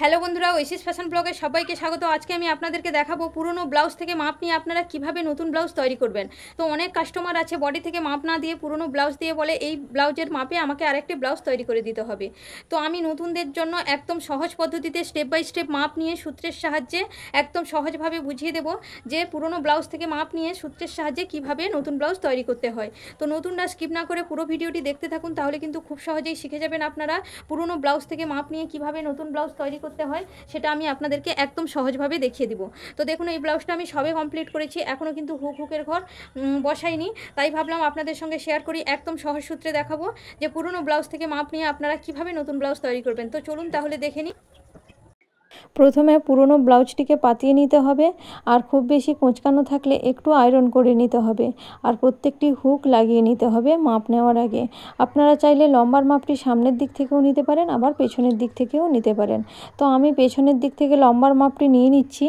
Hello বন্ধুরা, ঐশিস fashion ব্লগে সবাইকে স্বাগত। আজকে আমি আপনাদেরকে দেখাবো পুরনো ব্লাউজ থেকে মাপ নিয়ে আপনারা কিভাবে নতুন ব্লাউজ তৈরি করবেন। তো অনেক কাস্টমার আছে বডি থেকে মাপ না দিয়ে পুরনো ব্লাউজ দিয়ে বলে এই ব্লাউজের মাপে আমাকে আরেকটি ব্লাউজ তৈরি করে দিতে হবে। তো আমি নতুনদের জন্য একদম সহজ পদ্ধতিতে স্টেপ বাই স্টেপ মাপ নিয়ে সূত্রের সাহায্যে একদম সহজভাবে বুঝিয়ে দেবো যে পুরনো ব্লাউজ থেকে মাপ নিয়ে সূত্রের সাহায্যে কিভাবে নতুন ব্লাউজ তৈরি করতে হয়। তো নতুনরা স্কিপ না করে পুরো ভিডিওটি দেখতে থাকুন, তাহলে কিন্তু খুব সহজেই শিখে যাবেন আপনারা পুরনো ব্লাউজ থেকে মাপ নিয়ে কিভাবে নতুন ব্লাউজ তৈরি করতে হয়, সেটা আমি আপনাদেরকে একদম সহজভাবে দেখিয়ে দিব। তো দেখুন, এই ব্লাউজটা আমি সবে কমপ্লিট করেছি, এখনও কিন্তু হুকের ঘর বসাইনি, তাই ভাবলাম আপনাদের সঙ্গে শেয়ার করি। একদম সহজ সূত্রে দেখাবো যে পুরনো ব্লাউজ থেকে মাপ নিয়ে আপনারা কিভাবে নতুন ব্লাউজ তৈরি করবেন। তো চলুন তাহলে দেখে নিই। প্রথমে পুরনো ব্লাউজটিকে পাতিয়ে নিতে হবে, আর খুব বেশি কোঁচকানো থাকলে একটু আয়রন করে নিতে হবে, আর প্রত্যেকটি হুক লাগিয়ে নিতে হবে মাপ নেওয়ার আগে। আপনারা চাইলে লম্বার মাপটি সামনের দিক থেকেও নিতে পারেন, আবার পেছনের দিক থেকেও নিতে পারেন। তো আমি পেছনের দিক থেকে লম্বার মাপটি নিয়ে নিচ্ছি।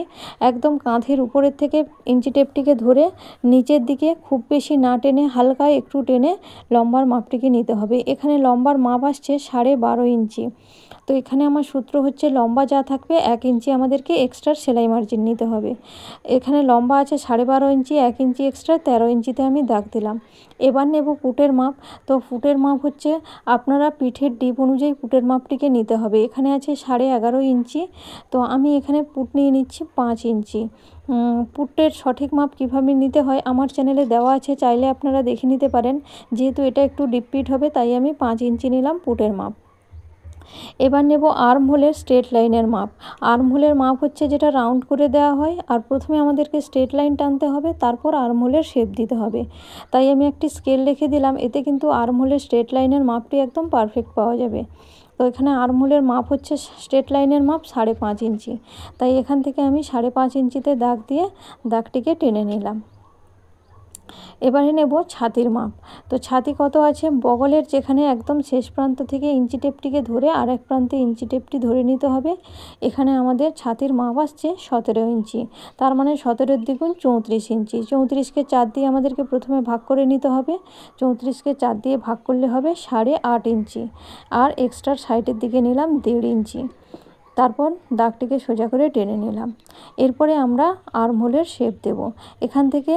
একদম কাঁধের উপরের থেকে ইঞ্চি টেপটিকে ধরে নিচের দিকে খুব বেশি না টেনে হালকা একটু টেনে লম্বার মাপটিকে নিতে হবে। এখানে লম্বার মাপ আসছে 12.5 ইঞ্চি। তো এখানে আমার সূত্র হচ্ছে লম্বা যা থাকবে 1 ইঞ্চি আমাদেরকে এক্সট্রা সেলাই মার্জিন নিতে হবে। এখানে লম্বা আছে 12.5 ইঞ্চি, 1 ইঞ্চি এক্সট্রা 13 ইঞ্চিতে আমি দাগ দিলাম। এবার নেব ফুটের মাপ। তো ফুটের মাপ হচ্ছে আপনারা পিঠের ডিপ অনুযায়ী ফুটের মাপটিকে নিতে হবে। এখানে আছে 11.5 ইঞ্চি, তো আমি এখানে পুট নিয়ে নিচ্ছি 5 ইঞ্চি। পুটের সঠিক মাপ কীভাবে নিতে হয় আমার চ্যানেলে দেওয়া আছে, চাইলে আপনারা দেখে নিতে পারেন। যেহেতু এটা একটু ডিপ পিট হবে তাই আমি 5 ইঞ্চি নিলাম পুটের মাপ। এবার নেব আর্ম হোলের স্ট্রেট লাইনের মাপ। আর্ম হোলের মাপ হচ্ছে যেটা রাউন্ড করে দেওয়া হয়, আর প্রথমে আমাদেরকে স্ট্রেট লাইন টানতে হবে, তারপর আর্ম হোলের শেপ দিতে হবে। তাই আমি একটি স্কেল রেখে দিলাম, এতে কিন্তু আর্ম হোলের স্ট্রেট লাইনের মাপটি একদম পারফেক্ট পাওয়া যাবে। তো এখানে আর্ম হোলের মাপ হচ্ছে স্ট্রেট লাইনের মাপ 5.5 ইঞ্চি, তাই এখান থেকে আমি 5.5 ইঞ্চিতে দাগ দিয়ে দাগটিকে টেনে নিলাম। এবারে নেব ছাতির মাপ। তো ছাতি কত আছে, বগলের যেখানে একদম শেষ প্রান্ত থেকে ইঞ্চি টেপটিকে ধরে আর এক প্রান্তে ইঞ্চি টেপটি ধরে নিতে হবে। এখানে আমাদের ছাতির মাপ আসছে 17 ইঞ্চি, তার মানে 17 দ্বিগুণ 34 ইঞ্চি। 34কে 4 দিয়ে আমাদেরকে প্রথমে ভাগ করে নিতে হবে। 34কে 4 দিয়ে ভাগ করলে হবে 8.5 ইঞ্চি, আর এক্সট্রা সাইডের দিকে নিলাম 1.5 ইঞ্চি। তারপর দাগটিকে সোজা করে টেনে নিলাম। এরপরে আমরা আর্ম হোলের শেপ দেব। এখান থেকে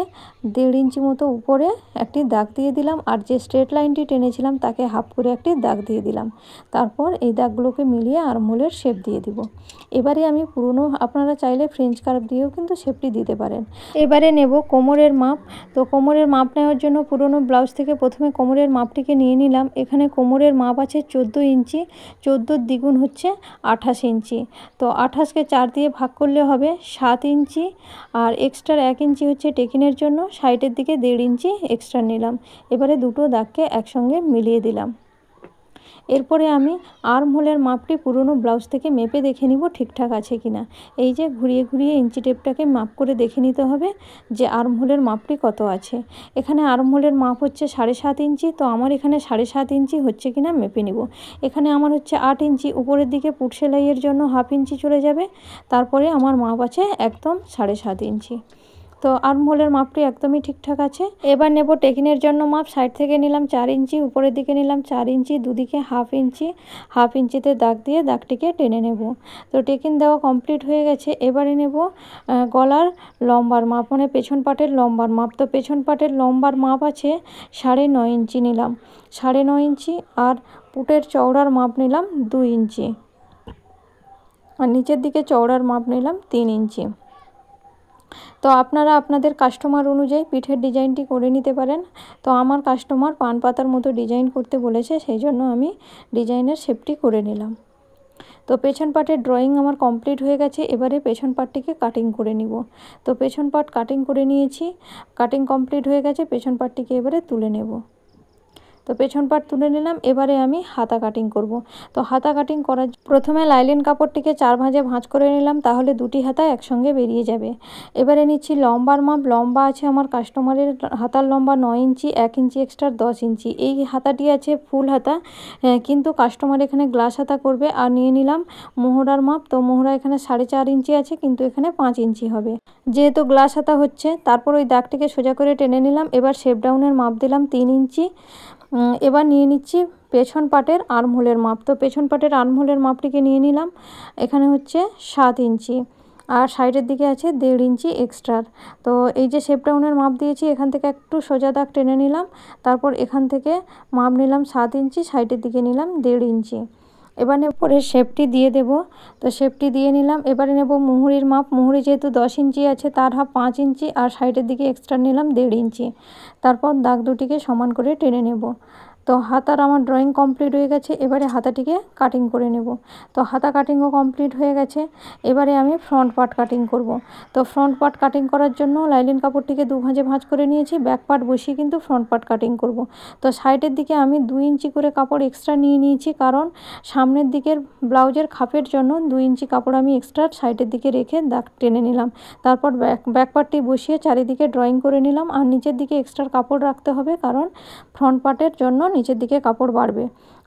1.5 ইঞ্চি মতো উপরে একটি দাগ দিয়ে দিলাম, আর যে স্ট্রেট লাইনটি টেনেছিলাম তাকে হাফ করে একটি দাগ দিয়ে দিলাম। তারপর এই দাগগুলোকে মিলিয়ে আর্ম হোলের শেপ দিয়ে দিব। এবারে আমি পুরনো, আপনারা চাইলে ফ্রেঞ্চ কার্ভ দিয়েও কিন্তু শেপটি দিতে পারেন। এবারে নেব কোমরের মাপ। তো কোমরের মাপ নেওয়ার জন্য পুরনো ব্লাউজ থেকে প্রথমে কোমরের মাপটিকে নিয়ে নিলাম। এখানে কোমরের মাপ আছে 14 ইঞ্চি, 14 দ্বিগুণ হচ্ছে 28 ইঞ্চি। তো 28কে 4 দিয়ে ভাগ করলে হবে 7 ইঞ্চি, আর এক্সট্রা 1 ইঞ্চি হচ্ছে টেকিনের জন্য, সাইডের দিকে 1.5 ইঞ্চি এক্সট্রা নিলাম। এবারে দুটো দাগকে একসঙ্গে মিলিয়ে দিলাম। এরপরে আমি আর্ম হোলের মাপটি পুরনো ব্লাউজ থেকে মেপে দেখে নিব ঠিকঠাক আছে কিনা। এই যে ঘুরিয়ে ঘুরিয়ে ইঞ্চি টেপটাকে মাপ করে দেখে নিতে হবে যে আর্ম হোলের মাপটি কত আছে। এখানে আর্ম হোলের মাপ হচ্ছে 7.5 ইঞ্চি, তো আমার এখানে 7.5 ইঞ্চি হচ্ছে কিনা মেপে নিব। এখানে আমার হচ্ছে 8 ইঞ্চি, উপরের দিকে পুট সেলাইয়ের জন্য হাফ ইঞ্চি চলে যাবে। তারপরে আমার মাপ আছে একদম 7.5 ইঞ্চি। তো আর্ম হোলের মাপটি একদমই ঠিকঠাক আছে। এবার নেব টেকিনের জন্য মাপ। সাইড থেকে নিলাম 4 ইঞ্চি, উপরের দিকে নিলাম 4 ইঞ্চি, দুদিকে হাফ ইঞ্চি। হাফ ইঞ্চিতে দাগ দিয়ে দাগটিকে টেনে নেব। তো টেকিন দেওয়া কমপ্লিট হয়ে গেছে। এবারে নেব গলার লম্বার মাপ, মানে পেছন পাটের লম্বার মাপ। তো পেছন পাটের লম্বার মাপ আছে 9.5 ইঞ্চি নিলাম, 9.5 ইঞ্চি। আর পুটের চওড়ার মাপ নিলাম 2 ইঞ্চি, আর নিচের দিকে চওড়ার মাপ নিলাম 3 ইঞ্চি। তো আপনারা আপনাদের কাস্টমার অনুযায়ী পিঠের ডিজাইনটি করে নিতে পারেন। তো আমার কাস্টমার পান পাতার মতো ডিজাইন করতে বলেছে, সেই জন্য আমি ডিজাইনের শেপটি করে নিলাম। তো পেছন পাটের ড্রয়িং আমার কমপ্লিট হয়ে গেছে। এবারে পেছন পাটটিকে কাটিং করে নিব। তো পেছন পাট কাটিং করে নিয়েছি, কাটিং কমপ্লিট হয়ে গেছে। পেছন পাটটিকে এবারে তুলে নেব। তো পেছন পাট তুলে নিলাম। এবারে আমি হাতা কাটিং করব। তো হাতা কাটিং করার প্রথমে লাইলিন কাপড়টিকে 4 ভাঁজে ভাঁজ করে নিলাম, তাহলে দুটি হাতা একসঙ্গে বেরিয়ে যাবে। এবারে নিচ্ছি লম্বার মাপ। লম্বা আছে আমার কাস্টমারের হাতার লম্বা 9 ইঞ্চি, 1 ইঞ্চি এক্সট্রা 10 ইঞ্চি। এই হাতাটি আছে ফুল হাতা, কিন্তু কাস্টমার এখানে গ্লাস হাতা করবে। আর নিয়ে নিলাম মোহরার মাপ। তো মোহরা এখানে 4.5 ইঞ্চি আছে, কিন্তু এখানে 5 ইঞ্চি হবে যেহেতু গ্লাস হাতা হচ্ছে। তারপর ওই দাগটিকে সোজা করে টেনে নিলাম। এবার শেপ ডাউনের মাপ দিলাম 3 ইঞ্চি। এবার নিয়ে নিচ্ছি পেছন পাটের আর্মহোলের মাপ। তো পেছন পাটের আর্মহোলের মাপটিকে নিয়ে নিলাম, এখানে হচ্ছে 7 ইঞ্চি আর সাইডের দিকে আছে 1.5 ইঞ্চি এক্সট্রার। তো এই যে শেপ ডাউনের মাপ দিয়েছি, এখান থেকে একটু সোজা দাগ টেনে নিলাম, তারপর এখান থেকে মাপ নিলাম 7 ইঞ্চি, সাইডের দিকে নিলাম 1.5 ইঞ্চি। এবারে পরে শেপটি দিয়ে দেব। তো শেপটি দিয়ে নিলাম। এবারে নেব মুহুরির মাপ। মুহুরি যেহেতু 10 ইঞ্চি আছে, তার হাফ 5 ইঞ্চি আর সাইডের দিকে এক্সট্রা নিলাম 1.5 ইঞ্চি। তারপর দাগ দুটিকে সমান করে টেনে নেব। তো হাতার আমার ড্রয়িং কমপ্লিট হয়ে গেছে, এবারে হাতাটিকে কাটিং করে নেব। তো হাতা কাটিংও কমপ্লিট হয়ে গেছে, এবারে আমি ফ্রন্ট পার্ট কাটিং করব। তো ফ্রন্ট পার্ট কাটিং করার জন্য লাইলিন কাপড়টিকে 2 ভাঁজে ভাঁজ করে নিয়েছি, ব্যাক পার্ট বসিয়ে কিন্তু ফ্রন্ট পার্ট কাটিং করব। তো সাইডের দিকে আমি 2 ইঞ্চি করে কাপড় এক্সট্রা নিয়ে নিয়েছি, কারণ সামনের দিকের ব্লাউজের খাপের জন্য 2 ইঞ্চি কাপড় আমি এক্সট্রা সাইডের দিকে রেখে দাগ টেনে নিলাম। তারপর ব্যাক পার্টটি বসিয়ে চারিদিকে ড্রয়িং করে নিলাম। আর নিচের দিকে এক্সট্রা কাপড় রাখতে হবে, কারণ ফ্রন্ট পার্টের জন্য নিচের দিকে কাপড় বাড়বে।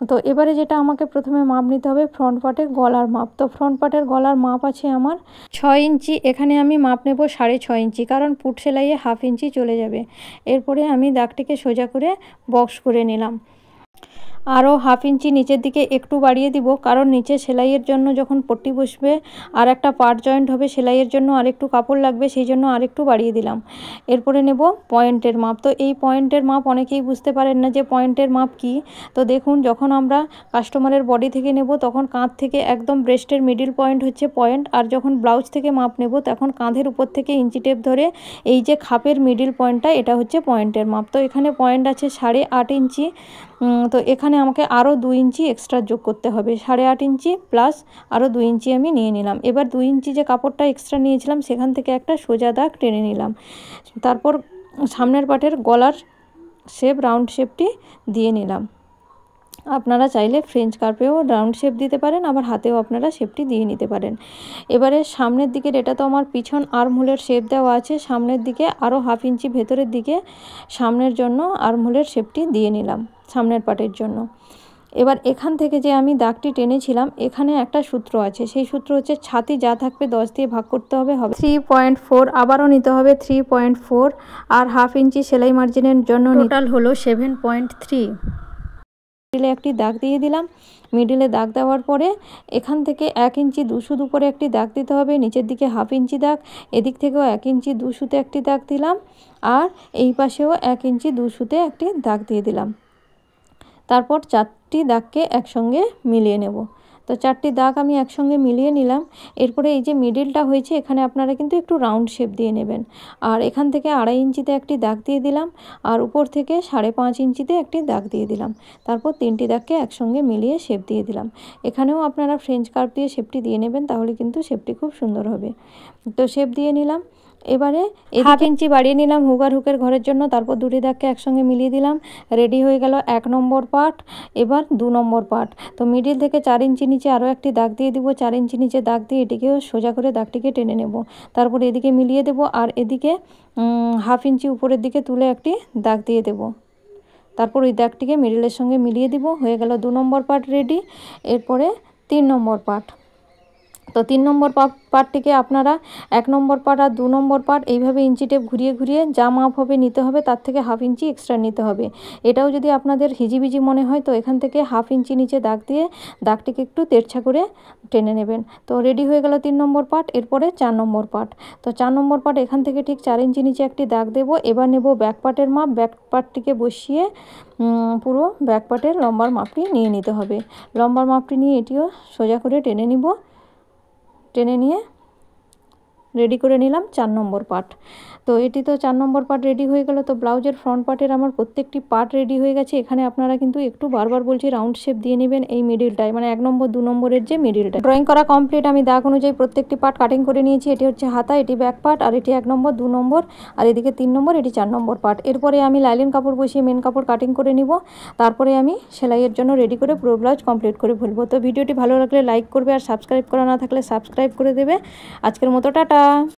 তো এবারে যেটা আমাকে প্রথমে মাপ নিতে হবে ফ্রন্ট পার্টের গলার মাপ। তো ফ্রন্ট পার্টের গলার মাপ আছে আমার 6 ইঞ্চি। এখানে আমি মাপ নেব 6.5 ইঞ্চি, কারণ পুট সেলাইয়ে হাফ ইঞ্চি চলে যাবে। এরপরে আমি দাগটিকে সোজা করে বক্স করে নিলাম। আরও হাফ ইঞ্চি নিচের দিকে একটু বাড়িয়ে দিব, কারণ নিচে সেলাইয়ের জন্য যখন পট্টি বসবে আর একটা পার্ট জয়েন্ট হবে, সেলাইয়ের জন্য আরেকটু কাপড় লাগবে, সেই জন্য আরেকটু বাড়িয়ে দিলাম। এরপরে নেব পয়েন্টের মাপ। তো এই পয়েন্টের মাপ অনেকেই বুঝতে পারেন না যে পয়েন্টের মাপ কি। তো দেখুন, যখন আমরা কাস্টমারের বডি থেকে নেব তখন কাঁধ থেকে একদম ব্রেস্টের মিডিল পয়েন্ট হচ্ছে পয়েন্ট, আর যখন ব্লাউজ থেকে মাপ নেব তখন কাঁধের উপর থেকে ইঞ্চি টেপ ধরে এই যে খাপের মিডিল পয়েন্টটা, এটা হচ্ছে পয়েন্টের মাপ। তো এখানে পয়েন্ট আছে 8.5 ইঞ্চি। তো এখানে আমাকে আরও 2 ইঞ্চি এক্সট্রা যোগ করতে হবে। 8.5 ইঞ্চি প্লাস আরও 2 ইঞ্চি আমি নিয়ে নিলাম। এবার 2 ইঞ্চি যে কাপড়টা এক্সট্রা নিয়েছিলাম সেখান থেকে একটা সোজা দাগ টেনে নিলাম। তারপর সামনের পাটের গলার শেপ, রাউন্ড শেপটি দিয়ে নিলাম। আপনারা চাইলে ফ্রেঞ্চ কার্পেও রাউন্ড শেপ দিতে পারেন, আবার হাতেও আপনারা শেপটি দিয়ে নিতে পারেন। এবারে সামনের দিকের, এটা তো আমার পিছন আর্মহোলের শেপ দেওয়া আছে, সামনের দিকে আরও হাফ ইঞ্চি ভেতরের দিকে সামনের জন্য আর্মহোলের শেপটি দিয়ে নিলাম সামনের পাটের জন্য। এবার এখান থেকে যে আমি দাগটি টেনেছিলাম, এখানে একটা সূত্র আছে, সেই সূত্র হচ্ছে ছাতি যা থাকবে 10 দিয়ে ভাগ করতে হবে 3.4, আবারও নিতে হবে 3.4, আর হাফ ইঞ্চি সেলাই মার্জিনের জন্য টোটাল হলো 7.3। মিডিলে একটি দাগ দিয়ে দিলাম। মিডিলে দাগ দেওয়ার পরে এখান থেকে 1 ইঞ্চি 2 সুত উপরে একটি দাগ দিতে হবে, নিচের দিকে হাফ ইঞ্চি দাগ, এদিক থেকেও 1 ইঞ্চি 2 সুতে একটি দাগ দিলাম, আর এই পাশেও 1 ইঞ্চি 2 সুতে একটি দাগ দিয়ে দিলাম। তারপর 4টি দাগকে একসঙ্গে মিলিয়ে নেব। তো 4টি দাগ আমি একসঙ্গে মিলিয়ে নিলাম। এরপরে এই যে মিডিলটা হয়েছে, এখানে আপনারা কিন্তু একটু রাউন্ড শেপ দিয়ে নেবেন। আর এখান থেকে 2.5 ইঞ্চিতে একটি দাগ দিয়ে দিলাম, আর উপর থেকে 5.5 ইঞ্চিতে একটি দাগ দিয়ে দিলাম। তারপর 3টি দাগকে একসঙ্গে মিলিয়ে শেপ দিয়ে দিলাম। এখানেও আপনারা ফ্রেঞ্চ কার্ভ দিয়ে শেপটি দিয়ে নেবেন, তাহলে কিন্তু শেপটি খুব সুন্দর হবে। তো শেপ দিয়ে নিলাম। এবারে হাফ ইঞ্চি বাড়িয়ে নিলাম হুক আর হুকের ঘরের জন্য, তারপর 2টি দাগকে একসঙ্গে মিলিয়ে দিলাম। রেডি হয়ে গেল 1 নম্বর পার্ট। এবার 2 নম্বর পার্ট। তো মিডিল থেকে 4 ইঞ্চি নিচে আরও একটি দাগ দিয়ে দিব, 4 ইঞ্চি নিচে দাগ দিয়ে এটিকেও সোজা করে দাগটিকে টেনে নেব। তারপর এদিকে মিলিয়ে দেব, আর এদিকে হাফ ইঞ্চি উপরের দিকে তুলে একটি দাগ দিয়ে দেব। তারপর ওই দাগটিকে মিডিলের সঙ্গে মিলিয়ে দিব। হয়ে গেল 2 নম্বর পার্ট রেডি। এরপরে 3 নম্বর পার্ট। তো 3 নম্বর পার্টটিকে আপনারা 1 নম্বর পার্ট আর 2 নম্বর পার্ট এইভাবে ইঞ্চি টেপ ঘুরিয়ে ঘুরিয়ে যা মাপ হবে নিতে হবে, তার থেকে হাফ ইঞ্চি এক্সট্রা নিতে হবে। এটাও যদি আপনাদের হিজিবিজি মনে হয়, তো এখান থেকে হাফ ইঞ্চি নিচে দাগ দিয়ে দাগটিকে একটু তেরছা করে টেনে নেবেন। তো রেডি হয়ে গেল 3 নম্বর পার্ট। এরপরে 4 নম্বর পার্ট। তো 4 নম্বর পার্ট, এখান থেকে ঠিক 4 ইঞ্চি নিচে একটি দাগ দেব। এবার নেব ব্যাক পার্টের মাপ। ব্যাক পার্টটিকে বসিয়ে পুরো ব্যাক পার্টের লম্বার মাপটি নিয়ে নিতে হবে। লম্বার মাপটি নিয়ে এটিও সোজা করে টেনে নিব। টেনে নিয়ে রেডি করে নিলাম 4 নম্বর পার্ট। তো এটি তো 4 নম্বর পার্ট রেডি হয়ে গেল। তো ব্লাউজের ফ্রন্ট পার্টের আমার প্রত্যেকটি পার্ট রেডি হয়ে গেছে। এখানে আপনারা কিন্তু একটু বারবার বলছি রাউন্ড শেপ দিয়ে নেবেন এই মিডিলটায়, মানে 1 নম্বর 2 নম্বরের যে মিডিলটা। ড্রয়িং করা কমপ্লিট। আমি দাগ অনুযায়ী প্রত্যেকটি পার্ট কাটিং করে নিয়েছি। এটি হচ্ছে হাতা, এটি ব্যাক পার্ট, আর এটি 1 নম্বর 2 নম্বর, আর এদিকে 3 নম্বর, এটি 4 নম্বর পার্ট। এরপরে আমি লাইলিন কাপড় বসিয়ে মেন কাপড় কাটিং করে নিব। তারপরে আমি সেলাইয়ের জন্য রেডি করে পুরো ব্লাউজ কমপ্লিট করে ফেলবো। তো ভিডিওটি ভালো লাগলে লাইক করবে, আর সাবস্ক্রাইব করা না থাকলে সাবস্ক্রাইব করে দেবে। আজকের মতো টাটা।